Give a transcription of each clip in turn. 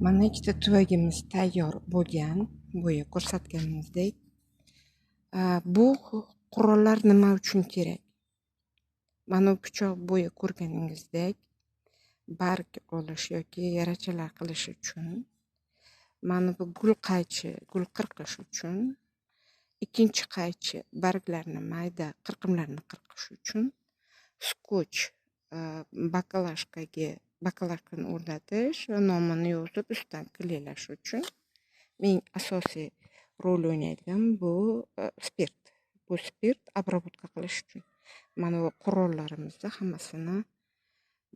Mana ikkita tuvagimiz tayyor bo'lgan. Bo'yi ko'rsatganimizdek. Bu qurollar nima uchun kerak? Mana bu pichoq bo'yi ko'rganingizdek barg olish yoki yarachalar qilish uchun. Mana bu gul qaychi gul qirqish uchun. Ikkinchi qaychi barglarni mayda qirqimlarni qirqish uchun. Skoch bakalashkani o'rnatish va nomini yozib ustidan kleylash uchun. Eng asosiy rol o'ynaydigan bu spirt. Bu spirt обработка qilish uchun. Mana bu qurollarimizda hammasini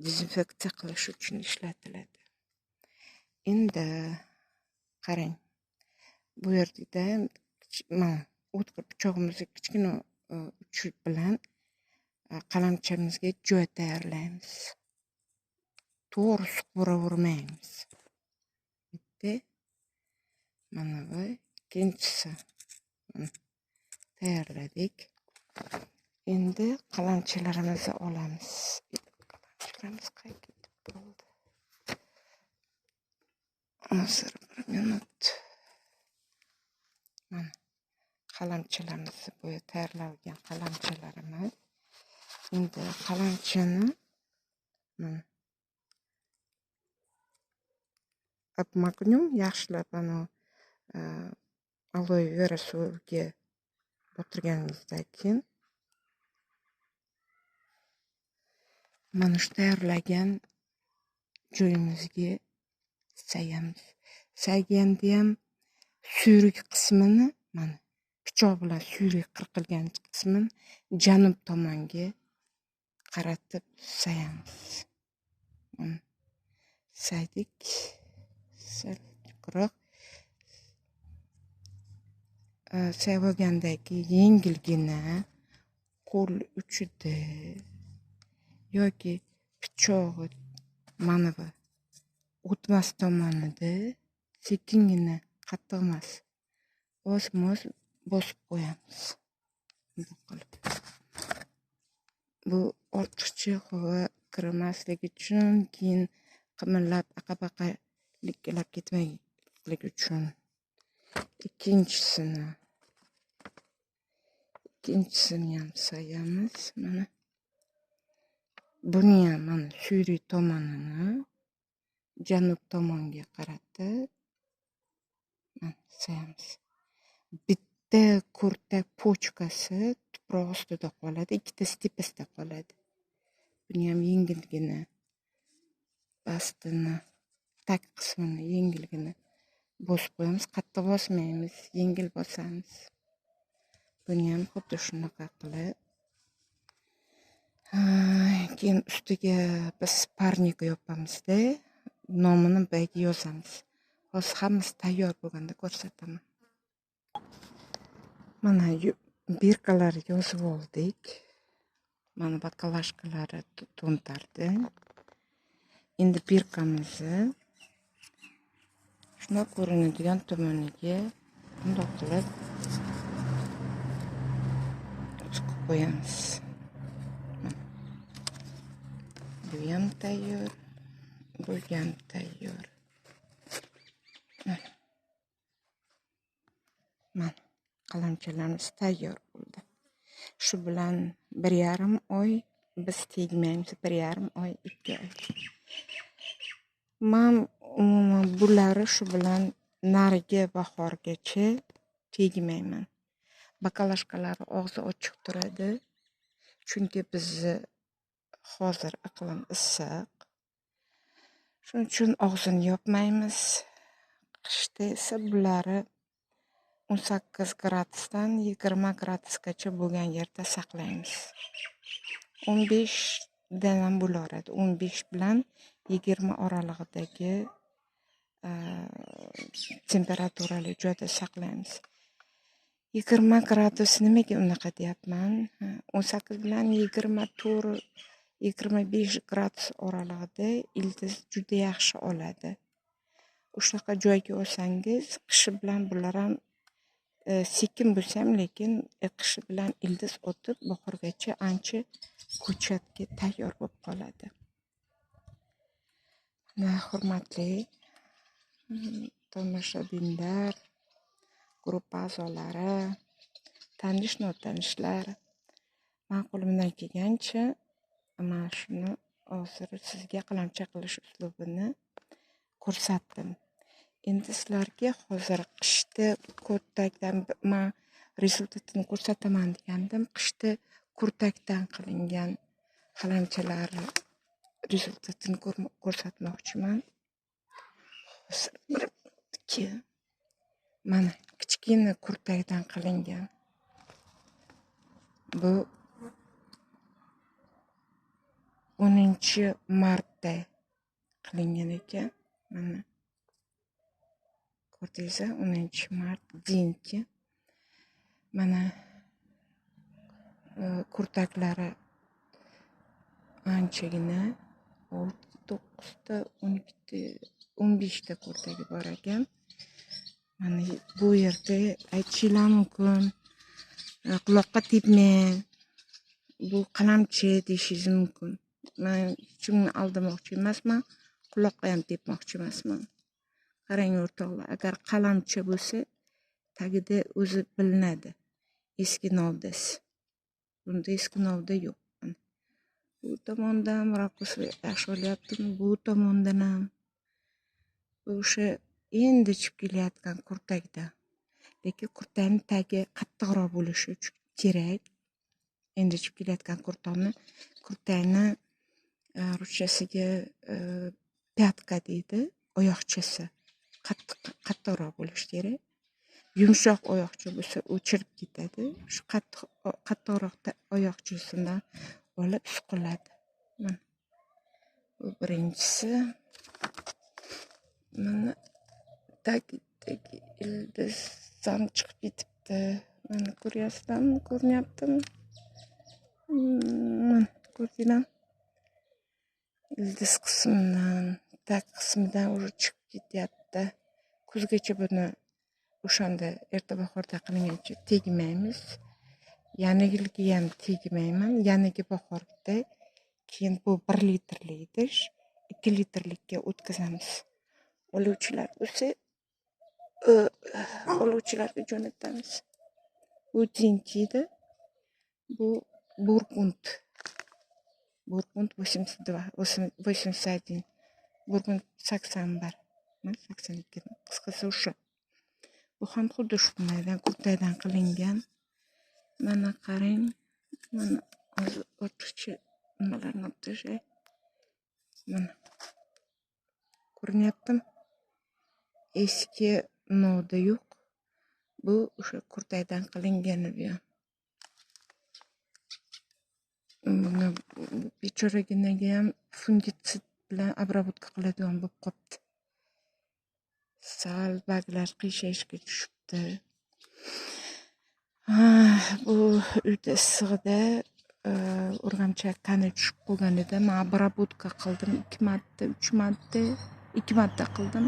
dezinfeksiya qilish uchun ishlatiladi. Endi qarang. Bu yerda mana o'tkir pichog'imizni kichkina uchi bilan qalamchamizga joy tayyorlaymiz. To'g'ri suqavermaymiz. Bitta mana bu ikkinchisi tayyorladik. Endi qalamchalarimizni olamiz. Qalamchalarimiz qayerga ketib qoldi? Hozir 1 minut. Mana qalamchalarimiz bo'yi tayyorlangan qalamchalarimiz. Endi qalamchani obmaknum yaxshilab aloe vera suviga botirganimizdan keyin mana shu tayyorlagan joyimizga sayamiz. Sayganda ham suyrik qismini mana pichoq bilan suyrik qirqilgan qismini janub tomonga qaratib sayamiz. Saydik. Sal ko'proq sayib olgandan keyin yengilgina qo'l uchida yoki pichog'i mana bu o'tmas tomonida sekingina, qattiq emas, oz-moz bosib qo'yamiz. Bu ortiqcha havo kirmasligi uchun, keyin qimirlab aqabaqaliklar ketmasligi uchun. Ikkinchisini ham sayamiz. Mana buni ham mana suyri tomonini janub tomonga qaratib sayamiz. Bitta kurtak pochkasi tuproq ostida qoladi, ikkitasi tepasida qoladi. Buni ham yengilgina pastini, tag qismini yengilgina bosib qo'yamiz. Qattiq bosmaymiz, yengil bosamiz. Buni ham xuddi shunaqa qilib keyin ustiga biz parnik yopamizda, nomini bayga yozamiz. Hozir hammasi tayyor bo'lganda ko'rsataman. Mana birkalar yozib oldik. Mana bakalashkalari to'ntardi. Endi birkamizni shuna ko'rinadigan tomoniga bundoq qilib chiqib qo'yamiz. Bu ham tayyor, bu ham tayyor. Mana qalamchalarimiz tayyor bo'ldi. Shu bilan 1,5 oy biz tegmaymiz, 1,5 oy, 2 oy. Men umuman bularni shu bilan nariga bahorgacha tegmayman. Bakalashkalari og'zi ochiq turadi. Chunki bizni hozir iqlim issiq. Shuning uchun og'zini yopmaymiz. Qishda esa bularni 18 gradusdan 20 gradusgacha bo'lgan yerda saqlaymiz. 15 dan ham bo'laveradi. 15 bilan 20 oralig'idagi temperaturali joyda saqlaymiz. 20 gradus nimaga unaqa deyapman? 18 bilan 24-25 gradus oralig'ida ildiz juda yaxshi oladi. O'shaqa joyga olsangiz, qishi bilan bular ham sekin bo'lsa ham, lekin qishi bilan ildiz o'tib, bahorgacha ancha ko'chatga tayyor bo'lib qoladi. Hurmatli tomoshabinlar, gruppa a'zolari, tanish notanishlar, men qo'limdan kelgancha mana shuni hozir sizga qalamcha qilish uslubini ko'rsatdim. Endi sizlarga hozir qishda kurtakdan men rezultatini ko'rsataman degandim. Qishda kurtakdan qilingan qalamchalar rezultatini ko'rsatmoqchiman. Mana kichkina kurtakdan qilingan. Bu 10-martda qilingan ekan. Mana ko'rdingizmi? 10-mart dinki. Mana kurtaklari anchagina 9ta, 12ta, 15ta kurtagi bor ekan. Mana bu yerda aytishinglar mumkin. Quloqqa tegmang. Bu qalamchi deyishingiz mumkin. Men hech kimni aldamoqchi emasman, quloqqa ham tepmoqchi emasman. Qarang o'rtoqlar, agar qalamchi bo'lsa, tagida o'zi bilinadi. Eski novdasi. Bunda eski novda yo'q. Bu tomondan rakus yaxshi bo'lyaptimi? Bu tomondan ham. O'sha endi chiqib kelayotgan kurtakda. Lekin kurtakning tagi qattiqroq bo'lishi kerak. Endi chiqib kelayotgan kurtakni ruschasiga pyatka deydi, oyoqchasi qattiqroq bo'lishi kerak. Yumshoq oyoqcha bo'lsa o'chirib ketadi. Shu qattiqroq oyoqchasidan olib suqiladi. Mana bu birinchisi. Mana tagidagi ildizdan chiqib ketibdi. Mana ko'ryapsizlarmi? Ko'ryaptimi? Mana ko'rdinglarmi? Ildiz qismidan, tag qismidan уже chiqib ketyapti. Kuzgacha buni o'shanda erta bahorda qilingancha tegmaymiz. Yanigiga ham tegmayman. Yanigi bahorda keyin bu 1 litrli idish 2 litrlikka o'tkazamiz. Oluvchilar bo'lsa, oluvchilarga jo'natamiz. Bu tinkiydi. Bu Burgund 81. Burgund 81. 82. Qisqasi o'sha. Bu ham xuddi shundan kurtakdan qilingan. Mana qarang. Mana hozir ortiqcha nimalarni olib tashlay. Mana. Ko'rinyaptimi? Eski novda yo'q. Bu o'sha kurtakdan qilingani bu. Buni bechoraginaga ham fungitsid bilan обработка qiladigan bo'lib qopti. Sal baglar qiyshayishga tushibdi. Bu uyda issig'ida urg'amchak qani tushib qolganida men обработка qildim 2 marta, 3 marta, 2 marta qildim.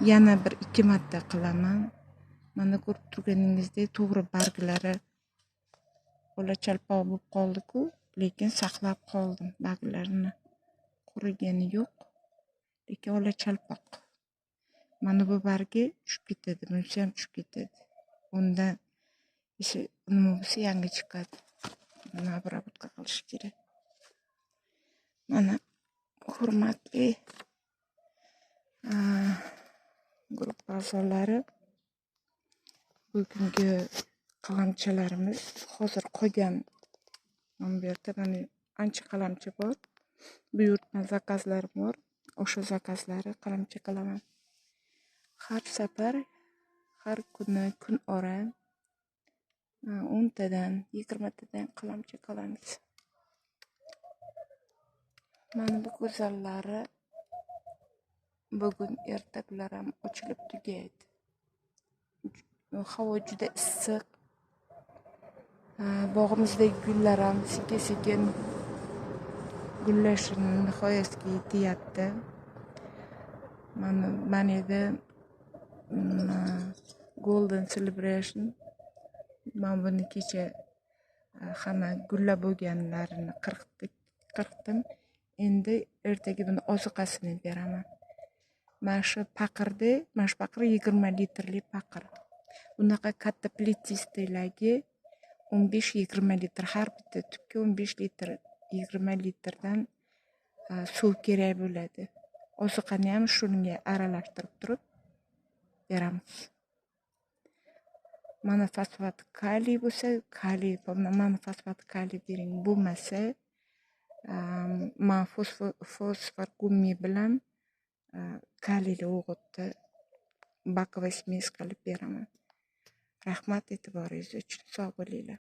Yana bir 2 marta qilaman. Mana ko'rib turganingizdek, to'g'ri barglari ola-chalpoq bo'lib qoldi-ku, lekin saqlab qoldim barglarini. Qurigani yo'q, lekin ola-chalpoq. Mana bu bargi tushib ketadi, bunisi ham tushib ketadi. Undan nima bo'lsa yangi chiqadi. Buni обработка qilish kerak. Mana hurmatli gruppa a'zolari, bugungi qalamchalarimiz hozir qolgan. Mana bu yerda mana ancha qalamcha bor. Buyurtma zakazlarim bor. O'sha zakazlari qalamcha qilaman. Har safar, har kuni kun ora 10 tadan, 20 tadan qalamcha qilamiz. Mana bu go'zallari bugun erta bular ham ochilib tugaydi. Havo juda issiq. Bog'imizdagi gullar ham sekin-sekin gullashini nihoyasiga yetyapti. Mana edi Golden Celebration. Men buni kecha hamma gullab bo'lganlarini qirqdim. Endi ertaga buni oziqasini beraman. mana shu paqirda, mana shu paqir 20 litrli paqir. Bunaqa katta plitistylagi 15-20 litr, har bitta tubga 15 litr, 20 litrdan suv kerak bo'ladi. Oziqani ham shunga aralashtirib turib beramiz. Monofosfat kaliy bo'lsa, kaliy, monofosfat kaliy bering. Bo'lmasa, men fosfor gummi bilan kaliyli o'g'itni bakovой смесь qilib beraman. Rahmat e'tiboringiz uchun. Sog' bo'linglar.